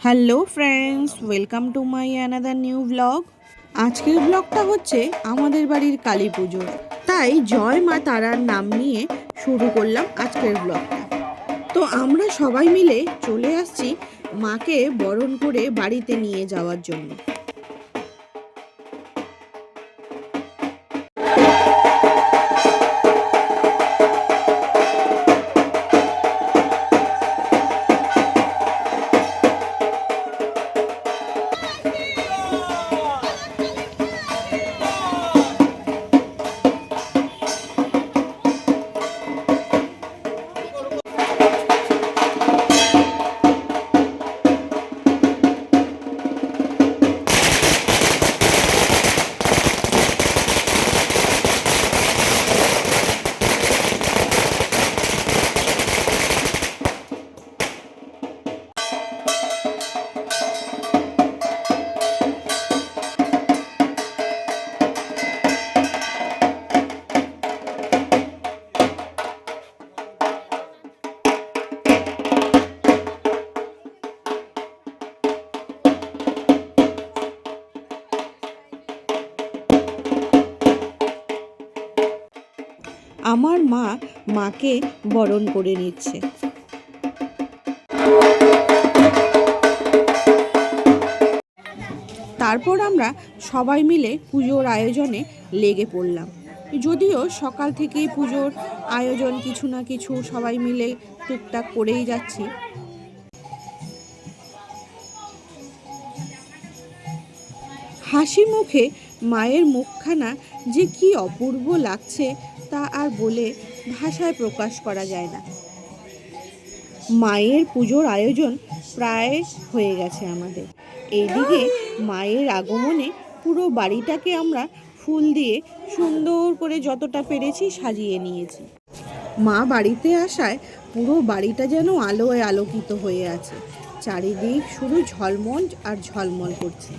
Hello friends, welcome to my another new blog. আজকের ব্লগটা হচ্ছে আমাদের বাড়ির কালী পুজো, তাই জয় মা তারার নাম নিয়ে শুরু করলাম আজকের ব্লগটা। তো আমরা সবাই মিলে চলে আসছি মাকে বরণ করে বাড়িতে নিয়ে যাওয়ার জন্য। আমার মা মাকে বরণ করে নিচ্ছে। তারপর আমরা সবাই মিলে পুজোর আয়োজনে লেগে পড়লাম। যদিও সকাল থেকেই পুজোর আয়োজন কিছু না কিছু সবাই মিলে টুকটাক করেই যাচ্ছি। হাসি মুখে মায়ের মুখখানা যে কি অপূর্ব লাগছে তা আর বলে ভাষায় প্রকাশ করা যায় না। মায়ের পুজোর আয়োজন প্রায় হয়ে গেছে আমাদের। এইদিকে মায়ের আগমনে পুরো বাড়িটাকে আমরা ফুল দিয়ে সুন্দর করে যতটা পেরেছি সাজিয়ে নিয়েছি। মা বাড়িতে আসায় পুরো বাড়িটা যেন আলোয় আলোকিত হয়ে আছে। চারিদিক শুধু ঝলমল আর ঝলমল করছে।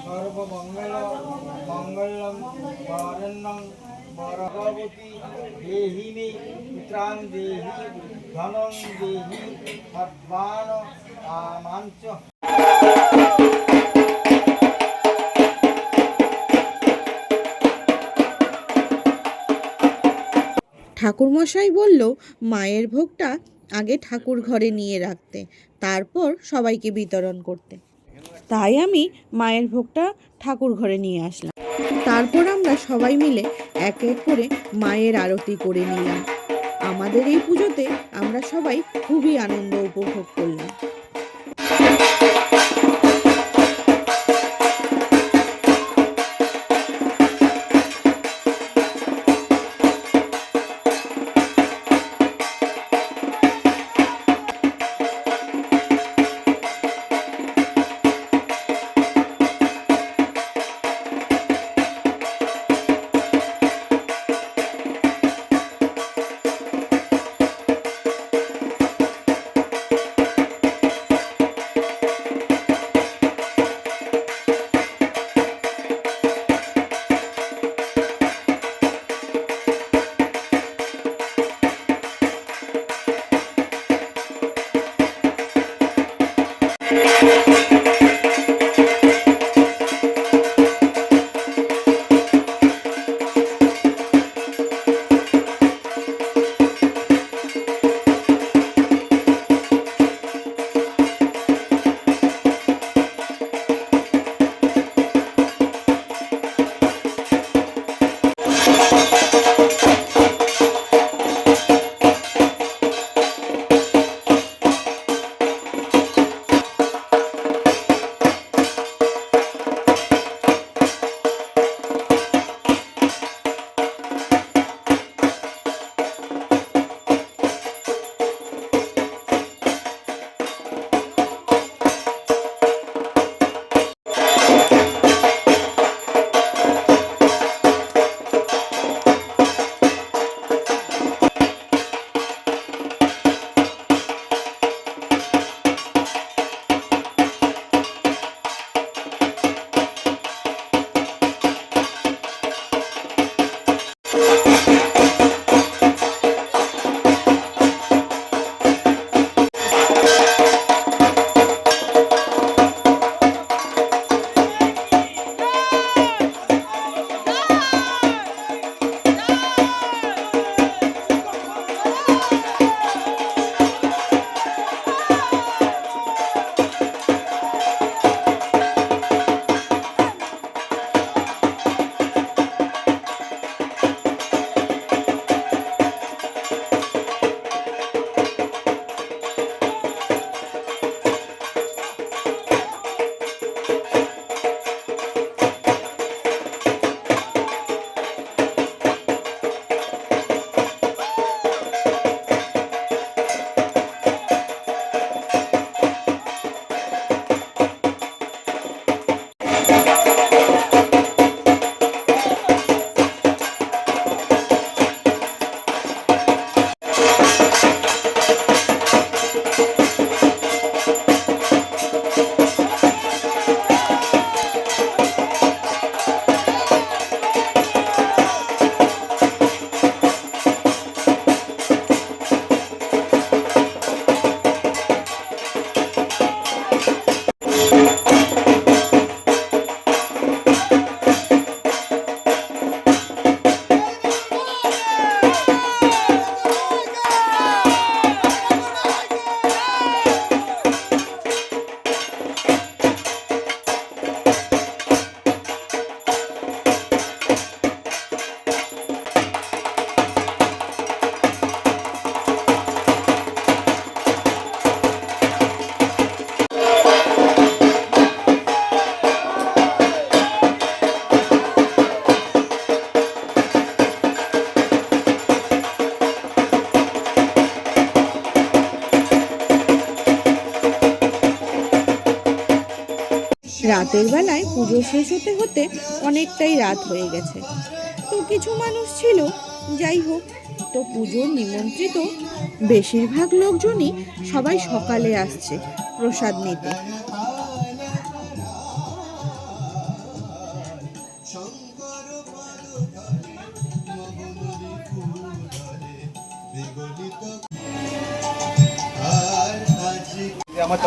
সর্বমঙ্গল মঙ্গলম বরেণ্যং ভগবতী দেহি মে পুত্রাং দেহি ধনং দেহি সর্বান কামাঞ্চ। ঠাকুরমশাই বলল মায়ের ভোগটা আগে ঠাকুর ঘরে নিয়ে রাখতে, তারপর সবাইকে বিতরণ করতে। তাই আমি মায়ের ভোগটা ঠাকুর ঘরে নিয়ে আসলাম। তারপর আমরা সবাই মিলে এক এক করে মায়ের আরতি করে নিলাম। আমাদের এই পুজোতে আমরা সবাই খুবই আনন্দ উপভোগ করলাম। রাতের বেলায় পুজো শেষ হতে হতে অনেকটাই রাত হয়ে গেছে। তো কিছু মানুষ ছিল, যাই হোক, তো পুজোর নিমন্ত্রিত বেশিরভাগ লোকজনই সবাই সকালে আসছে প্রসাদ নিতে।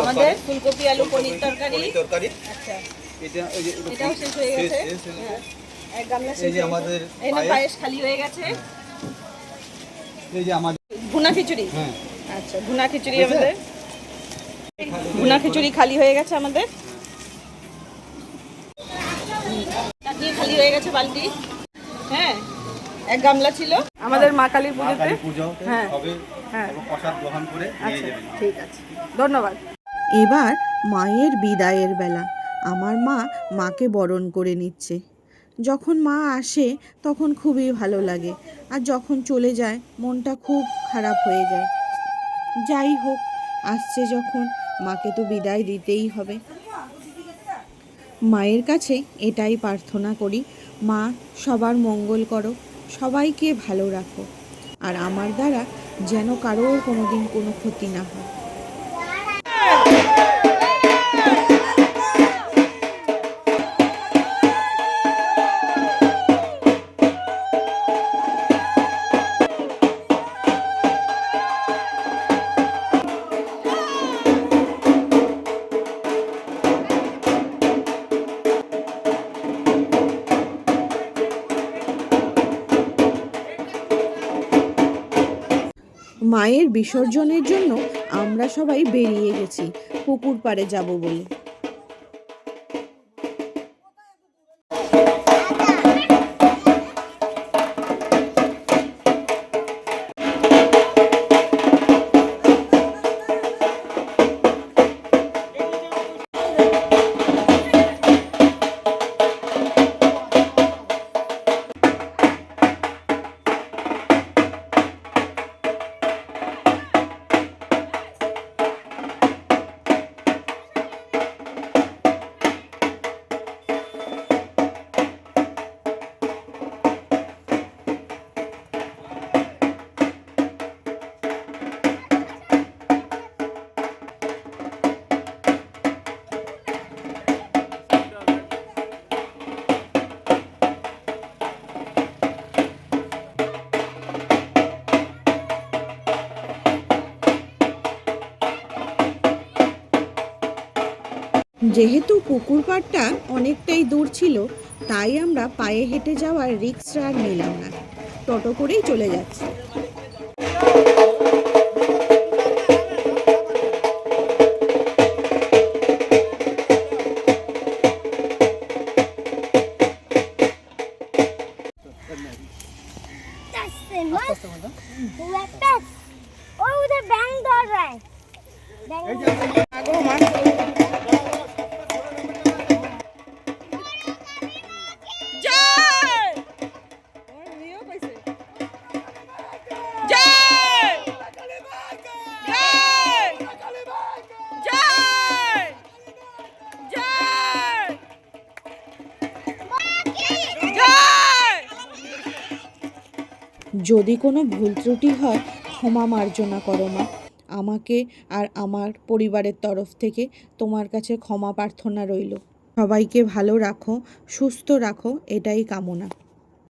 আমাদের ফুলকপি আলু পনির তরকারি। আচ্ছা, এটাও শেষ হয়ে গেছে। এক গামলা শেষ। আমাদের পায়েস খালি হয়ে গেছে। এই যে আমাদের ভুনা খিচুড়ি। হ্যাঁ আচ্ছা, ভুনা খিচুড়ি আমাদের, ভুনা খিচুড়ি খালি হয়ে গেছে আমাদের। চাটনি খালি হয়ে গেছে বালতি। হ্যাঁ, এক গামলা ছিল আমাদের মা কালীর মা পুজোতে। কালী পুজো হ্যাঁ হবে, হ্যাঁ, প্রসাদ গ্রহণ করে নিয়ে আচ্ছা যাবেন। ঠিক আছে, ধন্যবাদ। এবার মায়ের বিদায়ের বেলা। আমার মা মাকে বরণ করে নিচ্ছে। যখন মা আসে তখন খুবই ভালো লাগে, আর যখন চলে যায় মনটা খুব খারাপ হয়ে যায়। যাই হোক, আসছে যখন মাকে তো বিদায় দিতেই হবে। মায়ের কাছে এটাই প্রার্থনা করি, মা সবার মঙ্গল করো, সবাইকে ভালো রাখো, আর আমার দ্বারা যেন কারোর কোনোদিন কোনো ক্ষতি না হয়। মায়ের বিসর্জনের জন্য আমরা সবাই বেরিয়ে গেছি পুকুর পাড়ে যাব বলে। যেহেতু পুকুর পাড়টা অনেকটাই দূর ছিল, তাই আমরা পায়ে হেঁটে যাওয়ার রিস্কটা আর নিলাম না, টোটো করেই চলে যাচ্ছি। और उधर बैंक दौड़ रहा है। আগো মা, জয়! ওর মেয়েও কইছে, জয়! জয়! জয়! জয়! জয়! যদি কোনো ভুল ত্রুটি হয় ক্ষমা মার্জনা করো মা। আমাকে আর আমার পরিবারের তরফ থেকে তোমার কাছে ক্ষমা প্রার্থনা রইল। সবাইকে ভালো রাখো, সুস্থ রাখো, এটাই কামনা।